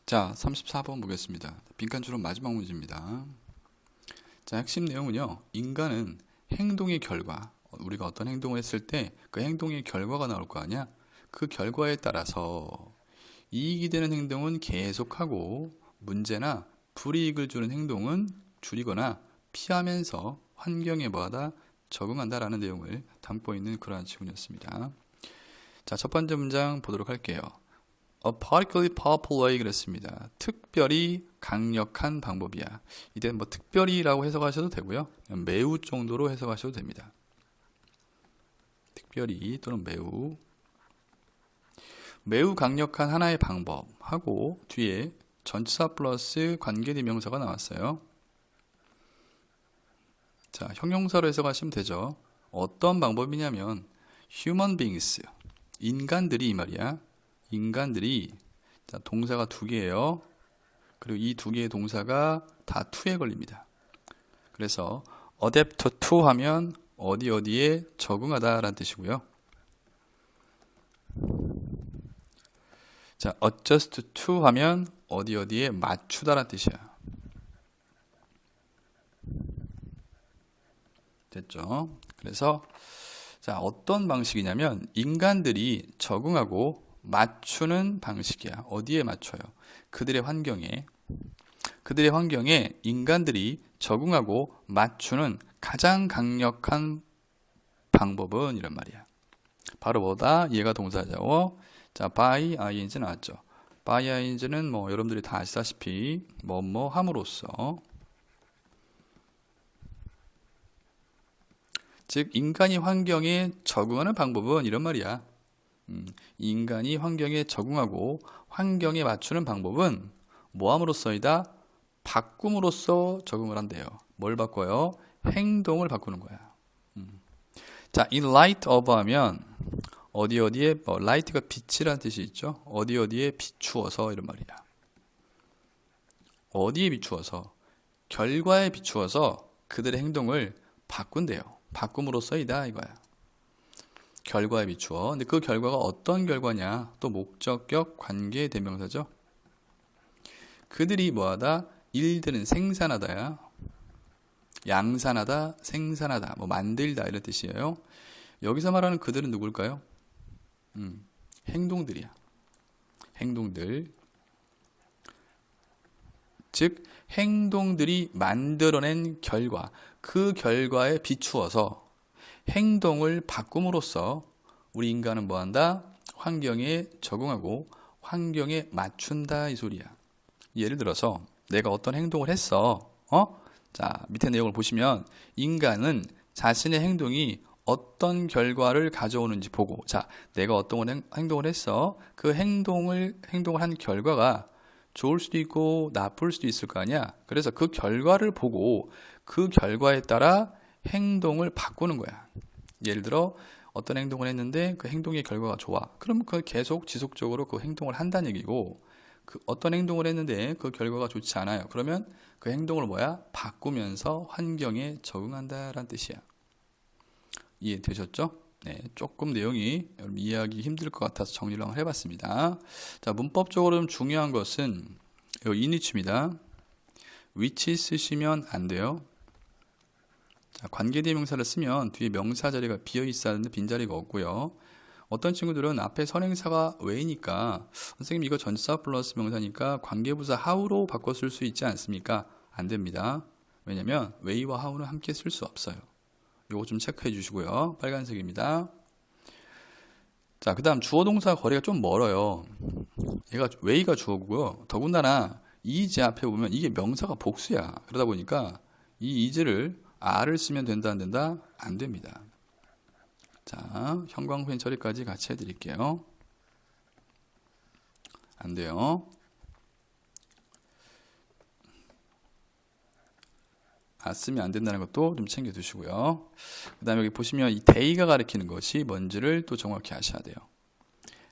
자, 34번 보겠습니다. 빈칸추론 마지막 문제입니다. 자, 핵심 내용은요. 인간은 행동의 결과, 우리가 어떤 행동을 했을 때 그 행동의 결과가 나올 거 아니야? 그 결과에 따라서 이익이 되는 행동은 계속하고 문제나 불이익을 주는 행동은 줄이거나 피하면서 환경에 뭐하다 적응한다라는 내용을 담고 있는 그러한 지문이었습니다. 자, 첫 번째 문장 보도록 할게요. A particularly powerful way 그랬습니다. 특별히 강력한 방법이야. 이때는 뭐 특별히라고 해석하셔도 되고요. 매우 정도로 해석하셔도 됩니다. 특별히 또는 매우 강력한 하나의 방법 하고 뒤에 전치사 플러스 관계대명사가 나왔어요. 자, 형용사로 해석하시면 되죠. 어떤 방법이냐면 human beings, 인간들이 이 말이야. 인간들이, 자, 동사가 두 개예요. 그리고 이 두 개의 동사가 다 to에 걸립니다. 그래서 adapt to 하면 어디에 적응하다 라는 뜻이고요. 자, adjust to 하면 어디에 맞추다 라는 뜻이야. 됐죠? 그래서 자, 어떤 방식이냐면 인간들이 적응하고 맞추는 방식이야. 어디에 맞춰요? 그들의 환경에 인간들이 적응하고 맞추는 가장 강력한 방법은 이란 말이야. 바로 뭐다? 얘가 동사죠. 자, by ing 나왔죠. by ing는 뭐 여러분들이 다 아시다시피 뭐뭐 함으로써, 즉 인간이 환경에 적응하는 방법은 이런 말이야. 인간이 환경에 적응하고 환경에 맞추는 방법은 뭐함으로써이다? 바꿈으로써 적응을 한대요. 뭘 바꿔요? 행동을 바꾸는 거야. 자, in light of 하면 어디에 뭐 light가 빛이라는 뜻이 있죠. 어디에 비추어서 이런 말이야. 어디에 비추어서? 결과에 비추어서 그들의 행동을 바꾼대요. 바꿈으로써이다 이거야. 결과에 비추어. 근데 그 결과가 어떤 결과냐? 또 목적격 관계 대명사죠. 그들이 뭐하다? 일들은 생산하다야. 양산하다, 생산하다, 뭐 만들다 이런 뜻이에요. 여기서 말하는 그들은 누굴까요? 행동들이야. 행동들. 즉 행동들이 만들어낸 결과, 그 결과에 비추어서 행동을 바꿈으로써 우리 인간은 뭐한다? 환경에 적응하고 환경에 맞춘다 이 소리야. 예를 들어서 내가 어떤 행동을 했어. 자, 밑에 내용을 보시면 인간은 자신의 행동이 어떤 결과를 가져오는지 보고, 자, 내가 어떤 행동을 했어. 그 행동을 한 결과가 좋을 수도 있고 나쁠 수도 있을 거 아니야. 그래서 그 결과를 보고 그 결과에 따라 행동을 바꾸는 거야. 예를 들어 어떤 행동을 했는데 그 행동의 결과가 좋아. 그럼 그 계속 지속적으로 그 행동을 한다는 얘기고, 그 어떤 행동을 했는데 그 결과가 좋지 않아요. 그러면 그 행동을 뭐야? 바꾸면서 환경에 적응한다라는 뜻이야. 이해되셨죠? 네, 조금 내용이 여러분 이해하기 힘들 것 같아서 정리를 한번 해봤습니다. 자, 문법적으로 좀 중요한 것은 이 in이치입니다. which 쓰시면 안 돼요. 자, 관계대명사를 쓰면 뒤에 명사 자리가 비어 있어야 하는데 빈자리가 없고요. 어떤 친구들은 앞에 선행사가 왜니까 선생님 이거 전치사 플러스 명사니까 관계부사 how로 바꿔 쓸 수 있지 않습니까? 안 됩니다. 왜냐면 way와 how는 함께 쓸 수 없어요. 요거 좀 체크해 주시고요. 빨간색입니다. 자, 그 다음 주어동사 거리가 좀 멀어요. 얘가 way가 주어고요. 더군다나 is 앞에 보면 이게 명사가 복수야. 그러다 보니까 이 is를 R을 쓰면 된다 안 된다? 안 됩니다. 자, 형광펜 처리까지 같이 해드릴게요. 안 돼요. 쓰면 안 된다는 것도 좀 챙겨두시고요. 그 다음에 여기 보시면 이 day가 가리키는 것이 뭔지를 또 정확히 아셔야 돼요.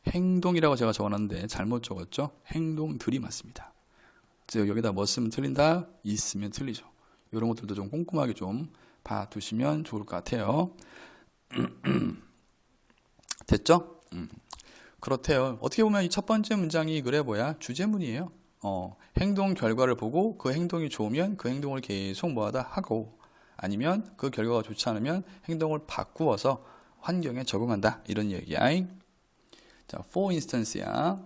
행동이라고 제가 적어놨는데 잘못 적었죠? 행동들이 맞습니다. 즉 여기다 뭐 쓰면 틀린다? 있으면 틀리죠. 이런 것들도 좀 꼼꼼하게 좀 봐두시면 좋을 것 같아요. 됐죠? 그렇대요. 어떻게 보면 이 첫 번째 문장이 그래 뭐야? 주제문이에요. 행동 결과를 보고 그 행동이 좋으면 그 행동을 계속 뭐하다 하고 아니면 그 결과가 좋지 않으면 행동을 바꾸어서 환경에 적응한다. 이런 얘기야. 자, for instance야.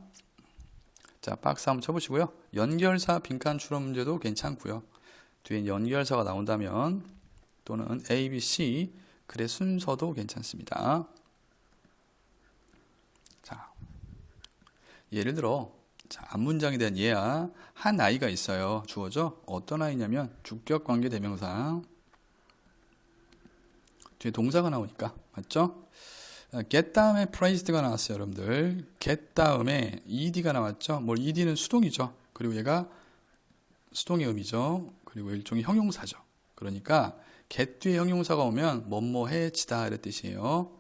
자, 박스 한번 쳐보시고요. 연결사 빈칸 추론 문제도 괜찮고요. 뒤에 연결사가 나온다면 또는 A, B, C 글의 순서도 괜찮습니다. 자, 예를 들어 자, 앞문장에 대한 예야. 한 아이가 있어요. 주어져. 어떤 아이냐면 주격관계 대명사. 뒤에 동사가 나오니까 맞죠? get 다음에 praised가 나왔어요, 여러분들. get 다음에 ed가 나왔죠. 뭐 ed는 수동이죠. 그리고 얘가 수동의 의미죠. 그리고 일종의 형용사죠. 그러니까 get 뒤에 형용사가 오면 뭐뭐해지다 이런 뜻이에요.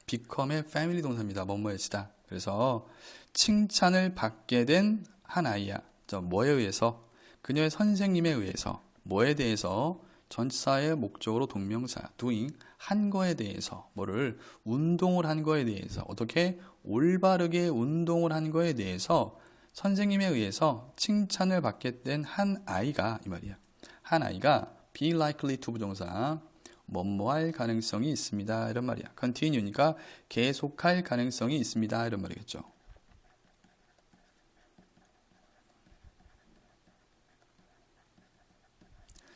become의 family 동사입니다. 뭐뭐해지다. 그래서 칭찬을 받게 된 한 아이야. 뭐에 의해서? 그녀의 선생님에 의해서. 뭐에 대해서? 전치사의 목적으로 동명사 doing 한 거에 대해서 뭐를 운동을 한 거에 대해서 어떻게 올바르게 운동을 한 거에 대해서 선생님에 의해서 칭찬을 받게 된 한 아이가 이 말이야. 한 아이가 be likely to 부정사 뭐뭐할 가능성이 있습니다 이런 말이야. continue니까 계속할 가능성이 있습니다 이런 말이겠죠.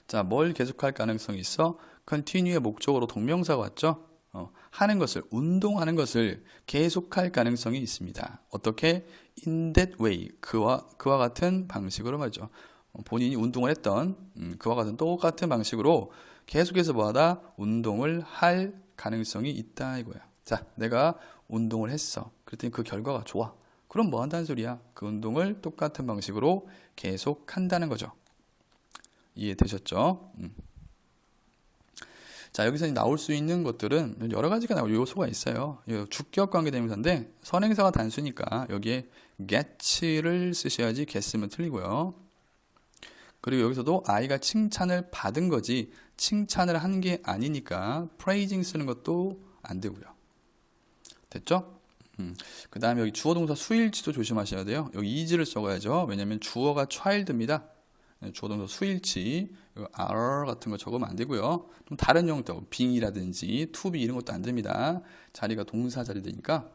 자, 뭘 계속할 가능성이 있어? continue의 목적으로 동명사가 왔죠? 하는 것을, 운동하는 것을 계속할 가능성이 있습니다. 어떻게? in that way. 그와 같은 방식으로 말이죠. 본인이 운동을 했던, 그와 같은 똑같은 방식으로 계속해서 뭐하다? 운동을 할 가능성이 있다 이거야. 자, 내가 운동을 했어. 그랬더니 그 결과가 좋아. 그럼 뭐 한다는 소리야? 그 운동을 똑같은 방식으로 계속 한다는 거죠. 이해되셨죠? 자, 여기서 나올 수 있는 것들은 여러 가지가 나올 요소가 있어요. 주격 관계 대명사인데 선행사가 단수니까 여기에 get를 쓰셔야지 get으면 틀리고요. 그리고 여기서도 아이가 칭찬을 받은 거지 칭찬을 한 게 아니니까 praising 쓰는 것도 안 되고요. 됐죠? 그 다음에 여기 주어 동사 수일치도 조심하셔야 돼요. 여기 is를 써야죠. 왜냐하면 주어가 child입니다. 주어 동사 수일치 are 같은 거 적으면 안 되고요. 좀 다른 형태 being이라든지 to be 이런 것도 안 됩니다. 자리가 동사 자리 되니까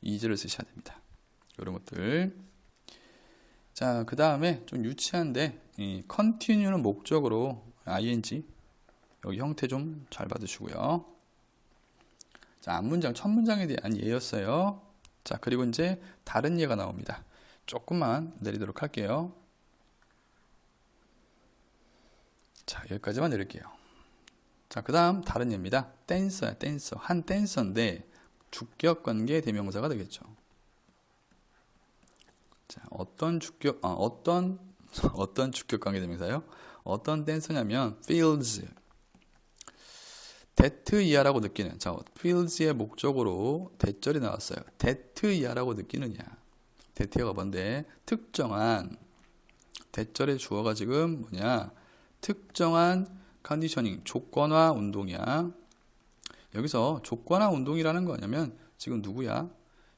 is를 쓰셔야 됩니다. 이런 것들. 자, 그 다음에 좀 유치한데 continue는 목적으로 ing 여기 형태 좀 잘 받으시고요. 자, 앞문장 첫 문장에 대한 예였어요. 자, 그리고 이제 다른 예가 나옵니다. 조금만 내리도록 할게요. 자, 여기까지만 내릴게요. 자, 그 다음 다른 예입니다. 댄서야, 댄서. 한 댄서인데 주격관계 대명사가 되겠죠. 자, 어떤 주격관계 대명사요? 어떤 댄서냐면 feels. that 이하라고 느끼는. 자, feels의 목적으로 대절이 나왔어요. that 이하라고 느끼느냐. that가 뭔데? 특정한. 대절의 주어가 지금 뭐냐? 특정한 컨디셔닝, 조건화 운동이야. 여기서 조건화 운동이라는 거냐면 지금 누구야?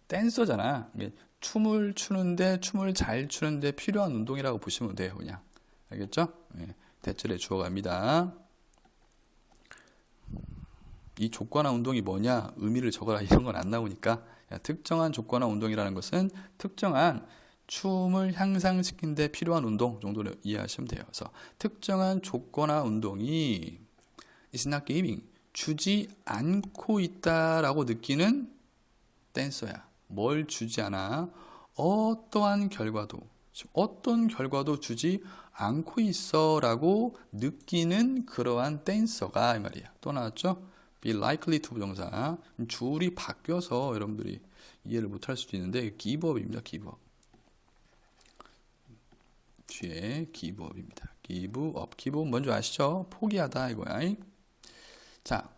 댄서잖아. 춤을 추는데 춤을 잘 추는데 필요한 운동이라고 보시면 돼요. 그냥. 알겠죠? 네. 대절의 주어갑니다. 이 조건화 운동이 뭐냐? 의미를 적어라. 이런 건 안 나오니까 특정한 조건화 운동이라는 것은 특정한 춤을 향상시키는 데 필요한 운동 정도로 이해하시면 돼요. 그래서 특정한 조건화 운동이 is not giving, 주지 않고 있다라고 느끼는 댄서야. 뭘 주지 않아? 어떤 결과도 주지 않고 있어라고 느끼는 그러한 댄서가 이 말이야. 또 나왔죠? be likely to 부정사. 줄이 바뀌어서 여러분들이 이해를 못할 수도 있는데 give up입니다. give up. 뒤에 give up입니다. give up. give up 뭔지 아시죠? 포기하다 이거야. 자,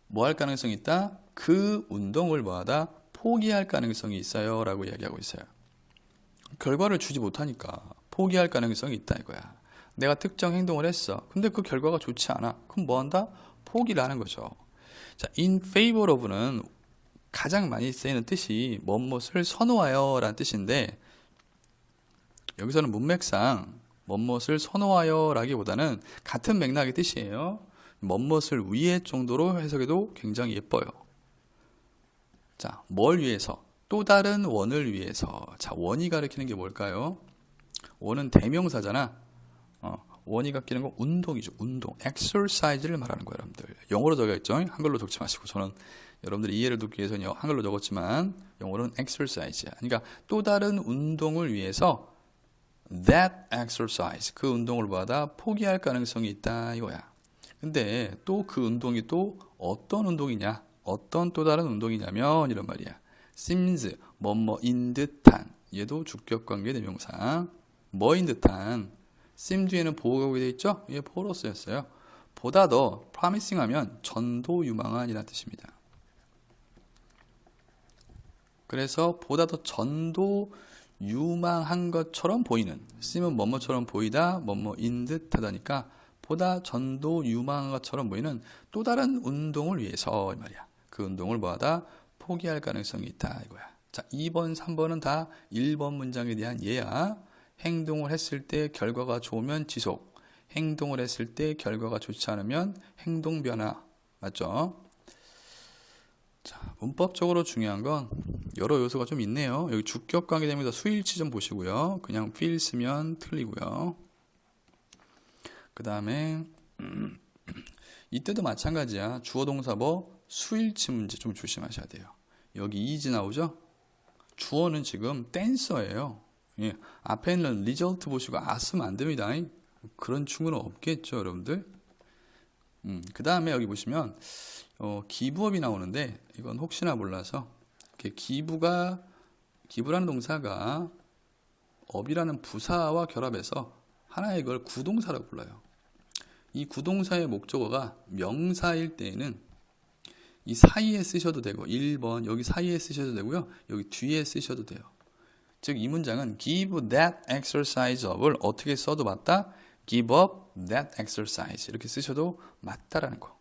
뭐 할 가능성이 있다? 그 운동을 뭐하다? 포기할 가능성이 있어요 라고 이야기하고 있어요. 결과를 주지 못하니까 포기할 가능성이 있다 이거야. 내가 특정 행동을 했어. 근데 그 결과가 좋지 않아. 그럼 뭐 한다? 포기를 하는 거죠. 자, in favor of는 가장 많이 쓰이는 뜻이 무엇을 선호하여 라는 뜻인데 여기서는 문맥상 뭐뭇을 선호하여 라기보다는 같은 맥락의 뜻이에요. 뭐뭇을 위해 정도로 해석해도 굉장히 예뻐요. 자, 뭘 위해서? 또 다른 원을 위해서. 자, 원이 가리키는 게 뭘까요? 원은 대명사잖아. 원이 가리키는 건 운동이죠. 운동. exercise를 말하는 거예요, 여러분들. 영어로 적여 있죠. 한글로 적지 마시고. 저는 여러분들이 이해를 돕기 위해서 한글로 적었지만 영어로는 exercise야. 그러니까 또 다른 운동을 위해서 that exercise, 그 운동을 받아 포기할 가능성이 있다 이거야. 근데 또 그 운동이 또 어떤 운동이냐? 어떤 또 다른 운동이냐면 이런 말이야. seems, 뭐뭐인 듯한. 얘도 주격관계 대명사. 뭐인 듯한. seem 뒤에는 보호가 되어 있죠? 얘 보호로 쓰였어요. 보다 더 promising 하면 전도 유망한이라는 뜻입니다. 그래서 보다 더 전도 유망한 것처럼 보이는, seem은 뭐뭐처럼 보이다, 뭐뭐인 듯하다니까 보다 전도 유망한 것처럼 보이는 또 다른 운동을 위해서 이 말이야. 그 운동을 뭐하다 포기할 가능성이 있다 이거야. 자, 2번, 3번은 다 1번 문장에 대한 예야. 행동을 했을 때 결과가 좋으면 지속, 행동을 했을 때 결과가 좋지 않으면 행동 변화. 맞죠? 자, 문법적으로 중요한 건 여러 요소가 좀 있네요. 여기 주격 관계 대명사 수일치 좀 보시고요. 그냥 feel 쓰면 틀리고요. 그 다음에 이때도 마찬가지야. 주어 동사 뭐 수일치 문제 좀 조심하셔야 돼요. 여기 is 나오죠? 주어는 지금 댄서예요. 예, 앞에 있는 result 보시고 쓰면 안 됩니다. 그런 친구는 없겠죠, 여러분들. 그 다음에 여기 보시면 기부업이 나오는데 이건 혹시나 몰라서 기부라는 동사가 업이라는 부사와 결합해서 하나의 이걸 구동사라고 불러요. 이 구동사의 목적어가 명사일 때에는 이 사이에 쓰셔도 되고 1번 여기 사이에 쓰셔도 되고요. 여기 뒤에 쓰셔도 돼요. 즉 이 문장은 give that exercise up을 어떻게 써도 맞다. give up that exercise 이렇게 쓰셔도 맞다라는 거.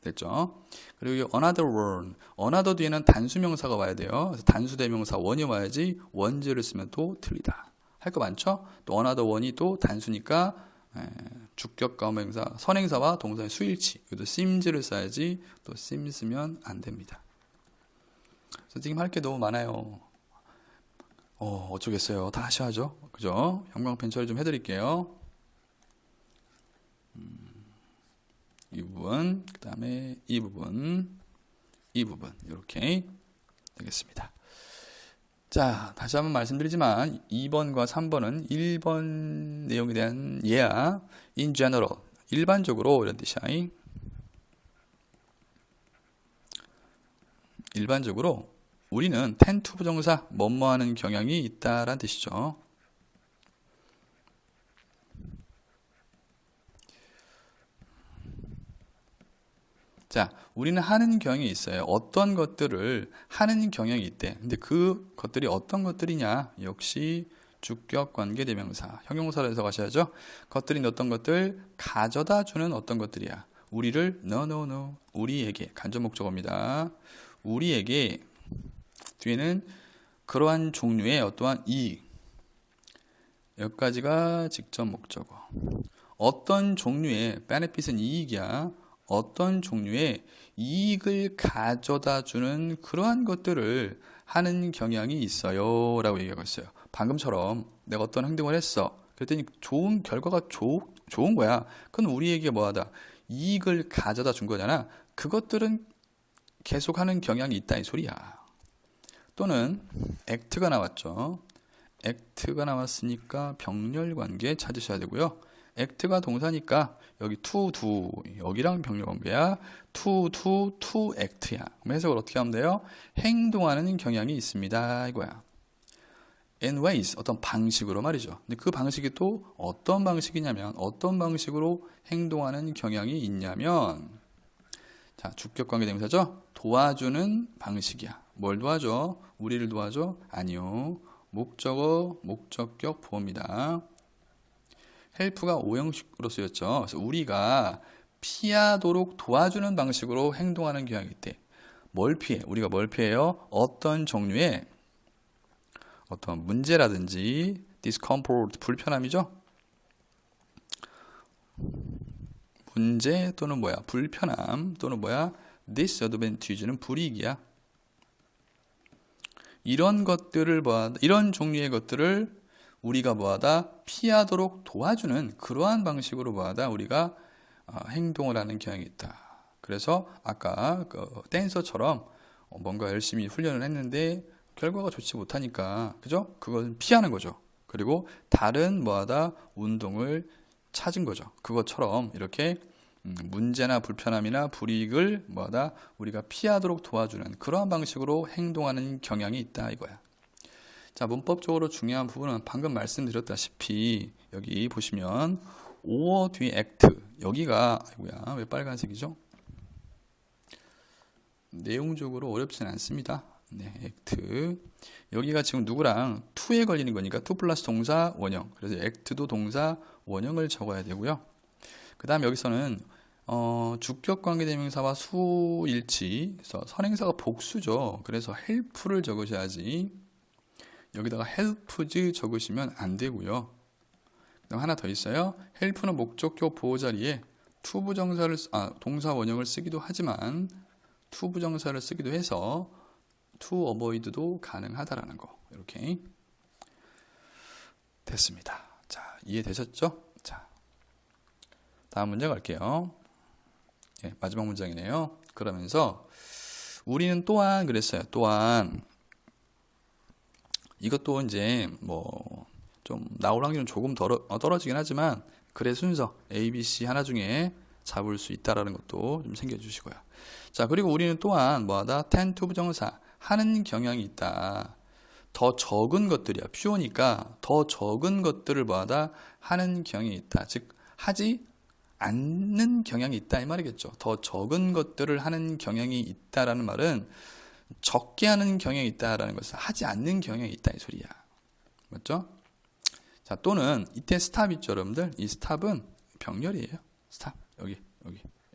됐죠? 그리고 another one, another 뒤에는 단수명사가 와야 돼요. 그래서 단수대명사 원이 와야지 원제를 쓰면 또 틀리다. 할 거 많죠? 또 another one이 또 단수니까 주격 가명사 선행사와 동사의 수일치. 여기도 seems를 써야지 또 seem 쓰면 안 됩니다. 선생님 할 게 너무 많아요. 어쩌겠어요. 다 하셔야죠. 그죠? 형광펜 처리 좀 해드릴게요. 이 부분, 그 다음에 이 부분, 이렇게 되겠습니다. 자, 다시 한번 말씀드리지만 2번과 3번은 1번 내용에 대한 예야. in general, 일반적으로 이런 뜻이야. 일반적으로 우리는 tend to 부정사 뭐뭐하는 경향이 있다라는 뜻이죠. 자, 우리는 하는 경향이 있어요. 어떤 것들을 하는 경향이 있대. 근데 그 것들이 어떤 것들이냐? 역시 주격 관계 대명사. 형용사로 해석하셔야죠. 것들이 어떤 것들? 가져다 주는 어떤 것들이야. 우리를 no. 우리에게 간접 목적어입니다. 우리에게 뒤에는 그러한 종류의 어떠한 이익. 여기까지가 직접 목적어. 어떤 종류의 benefit은 이익이야. 어떤 종류의 이익을 가져다 주는 그러한 것들을 하는 경향이 있어요 라고 얘기하고 있어요. 방금처럼 내가 어떤 행동을 했어. 그랬더니 좋은 결과가 좋은 거야. 그건 우리에게 뭐하다? 이익을 가져다 준 거잖아. 그것들은 계속하는 경향이 있다 이 소리야. 또는 act가 나왔죠. act가 나왔으니까 병렬관계 찾으셔야 되고요. act가 동사니까 여기 to do 여기랑 병렬관계야. to act야. 그럼 해석을 어떻게 하면 돼요? 행동하는 경향이 있습니다 이거야. in ways 어떤 방식으로 말이죠. 근데 그 방식이 또 어떤 방식이냐면 어떤 방식으로 행동하는 경향이 있냐면 자 주격관계 대명사죠. 도와주는 방식이야. 뭘 도와줘? 우리를 도와줘? 아니요. 목적어, 목적격 보호입니다. 헬프가 오형식으로 쓰였죠. 그래서 우리가 피하도록 도와주는 방식으로 행동하는 경향이 있대. 뭘 피해? 우리가 뭘 피해요? 어떤 종류의 어떤 문제라든지 discomfort 불편함이죠. 문제 또는 뭐야? 불편함 또는 뭐야? disadvantage는 불이익이야. 이런 것들을 뭐하다? 이런 종류의 것들을 우리가 뭐하다? 피하도록 도와주는 그러한 방식으로 뭐하다? 우리가 행동을 하는 경향이 있다. 그래서 아까 그 댄서처럼 뭔가 열심히 훈련을 했는데 결과가 좋지 못하니까 그죠? 그걸 피하는 거죠. 그리고 다른 뭐하다? 운동을 찾은 거죠. 그것처럼 이렇게 문제나 불편함이나 불이익을 뭐하다? 우리가 피하도록 도와주는 그러한 방식으로 행동하는 경향이 있다 이거야. 자, 문법적으로 중요한 부분은 방금 말씀드렸다시피 여기 보시면 or 뒤에 act 여기가 아이고야 왜 빨간색이죠? 내용적으로 어렵진 않습니다. 네, act 여기가 지금 누구랑 to에 걸리는 거니까 to 플러스 동사 원형 그래서 act도 동사 원형을 적어야 되고요. 그 다음 여기서는 주격관계대명사와 수일치 그래서 선행사가 복수죠. 그래서 help를 적으셔야지 여기다가 helps 적으시면 안 되고요. 그다음 하나 더 있어요. help는 목적격 보호 자리에 to 부정사를 동사 원형을 쓰기도 하지만 to 부정사를 쓰기도 해서 to avoid도 가능하다라는 거. 이렇게 됐습니다. 자, 이해되셨죠? 자, 다음 문제 갈게요. 네, 마지막 문장이네요. 그러면서 우리는 또한 그랬어요. 또한 이것도 이제 뭐 좀 나올 확률은 조금 떨어지긴 하지만 글의 순서 A, B, C 하나 중에 잡을 수 있다라는 것도 좀 챙겨주시고요. 자, 그리고 우리는 또한 뭐하다? tend to 부정사 하는 경향이 있다. 더 적은 것들이야. 퓨어니까 더 적은 것들을 뭐하다? 하는 경향이 있다. 즉 하지 않는 경향이 있다 이 말이겠죠. 더 적은 것들을 하는 경향이 있다라는 말은 적게 하는 경향이 있다라는 것은 하지 않는 경향이 있다 이 소리야. 맞죠? 자, 또는 이때 스탑 있죠, 여러분들. 이 스탑은 병렬이에요. 스탑 여기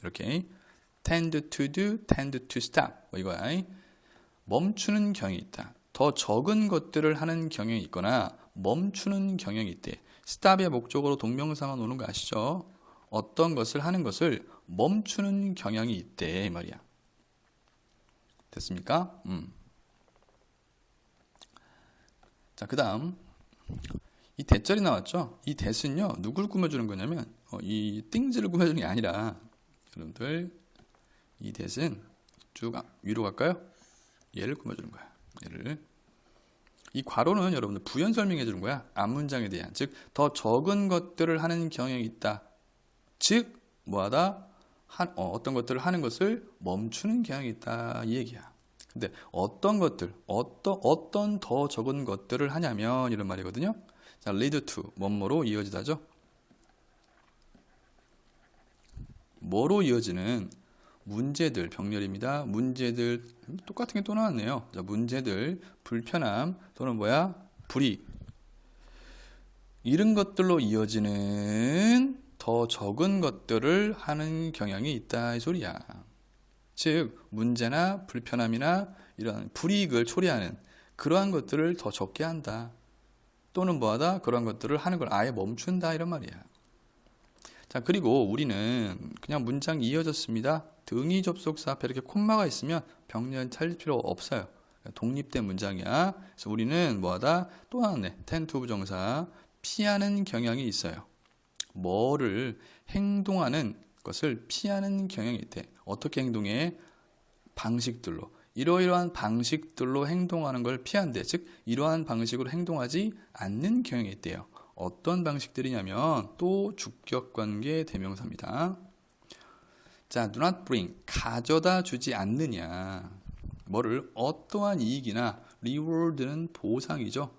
이렇게 tend to do, tend to stop 뭐 이거야. 멈추는 경향이 있다. 더 적은 것들을 하는 경향이 있거나 멈추는 경향이 있대. stop의 목적으로 동명사만 오는 거 아시죠? 어떤 것을 하는 것을 멈추는 경향이 있대 이 말이야. 됐습니까? 자, 그 다음 이 대절이 나왔죠? 이 대는요 누굴 꾸며주는 거냐면 이 띵즈를 꾸며주는 게 아니라 여러분들 이 대는 쭉 위로 갈까요? 얘를 꾸며주는 거야. 얘를 이 괄호는 여러분들 부연 설명해 주는 거야. 앞문장에 대한 즉 더 적은 것들을 하는 경향이 있다. 즉 뭐하다? 어떤 것들을 하는 것을 멈추는 경향이 있다 이 얘기야. 근데 어떤 것들, 어떤 더 적은 것들을 하냐면 이런 말이거든요. 자, lead to 뭐뭐로 이어지다죠. 뭐로 이어지는 문제들 병렬입니다. 문제들 똑같은 게 또 나왔네요. 자, 문제들 불편함 또는 뭐야 불이익 이런 것들로 이어지는 더 적은 것들을 하는 경향이 있다 이 소리야. 즉 문제나 불편함이나 이런 불이익을 초래하는 그러한 것들을 더 적게 한다. 또는 뭐하다? 그러한 것들을 하는 걸 아예 멈춘다 이런 말이야. 자, 그리고 우리는 그냥 문장이 이어졌습니다. 등위 접속사 앞에 이렇게 콤마가 있으면 병렬 찾을 필요 없어요. 독립된 문장이야. 그래서 우리는 뭐하다? 또한 tend to 부정사 피하는 경향이 있어요. 뭐를 행동하는 것을 피하는 경향이 있대. 어떻게 행동해? 방식들로. 이러이러한 방식들로 행동하는 걸 피한대. 즉 이러한 방식으로 행동하지 않는 경향이 있대요. 어떤 방식들이냐면 또 주격관계 대명사입니다. 자, do not bring 가져다 주지 않느냐. 뭐를 어떠한 이익이나 reward는 보상이죠.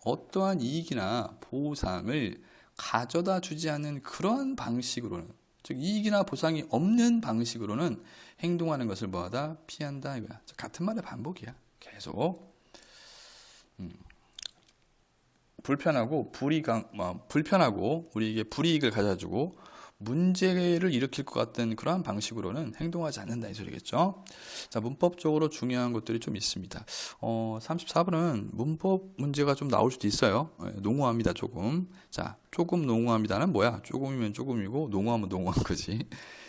어떠한 이익이나 보상을 가져다 주지 않는 그러한 방식으로는 즉 이익이나 보상이 없는 방식으로는 행동하는 것을 뭐하다? 피한다 이거야. 같은 말의 반복이야. 계속 불편하고 불이익 불편하고 우리에게 불이익을 가져다주고 문제를 일으킬 것 같은 그러한 방식으로는 행동하지 않는다 이 소리겠죠. 자, 문법적으로 중요한 것들이 좀 있습니다. 34번은 문법 문제가 좀 나올 수도 있어요. 농후합니다, 조금. 자, 조금 농후합니다는 뭐야? 조금이면 조금이고 농후하면 농후한 거지.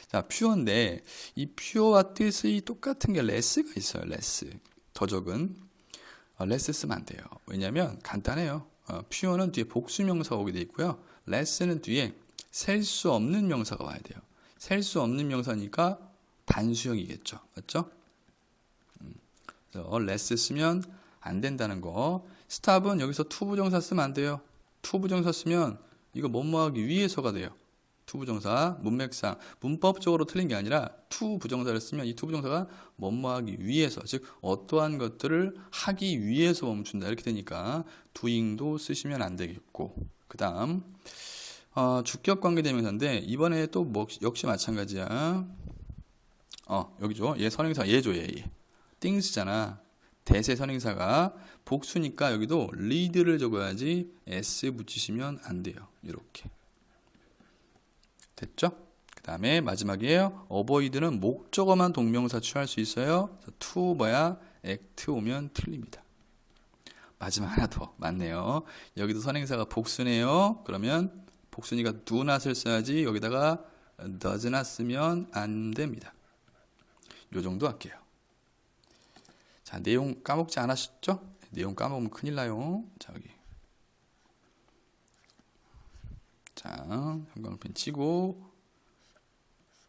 자, 퓨어인데 이 퓨어와 뜻이 똑같은 게 레스가 있어요. 레스. 더 적은 레스 쓰면 안 돼요. 왜냐하면 간단해요. 퓨어는 뒤에 복수명사가 오게 돼 있고요. 레스는 뒤에 셀 수 없는 명사가 와야 돼요. 셀 수 없는 명사니까 단수형이겠죠. 맞죠? 그래서 레스 쓰면 안 된다는 거. 스탑은 여기서 투부정사 쓰면 안 돼요. 투부정사 쓰면 이거 뭐뭐하기 위해서가 돼요. 투부정사, 문맥상, 문법적으로 틀린 게 아니라 투부정사를 쓰면 이 투부정사가 뭐뭐하기 위해서, 즉 어떠한 것들을 하기 위해서 멈춘다 이렇게 되니까 doing도 쓰시면 안 되겠고, 그 다음 주격 관계대명사인데 이번에 또 역시 마찬가지야. 여기죠. 얘 선행사 얘죠. 얘. things잖아. 대세 선행사가 복수니까 여기도 lead를 적어야지 s 붙이시면 안 돼요. 이렇게. 됐죠? 그 다음에 마지막이에요. avoid는 목적어만 동명사 취할 수 있어요. to act 오면 틀립니다. 마지막 하나 더 맞네요. 여기도 선행사가 복수네요. 그러면 복수니까 do not을 써야지 여기다가 does not 쓰면 안 됩니다. 요 정도 할게요. 자, 내용 까먹지 않으셨죠? 내용 까먹으면 큰일 나요. 자, 여기. 자, 형광펜 치고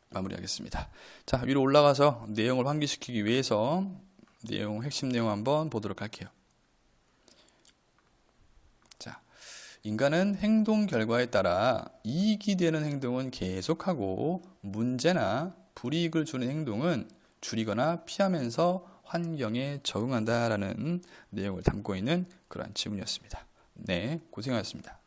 마무리하겠습니다. 자, 위로 올라가서 내용을 환기시키기 위해서 핵심 내용 한번 보도록 할게요. 자, 인간은 행동 결과에 따라 이익이 되는 행동은 계속하고 문제나 불이익을 주는 행동은 줄이거나 피하면서 환경에 적응한다라는 내용을 담고 있는 그러한 지문이었습니다. 네, 고생하셨습니다.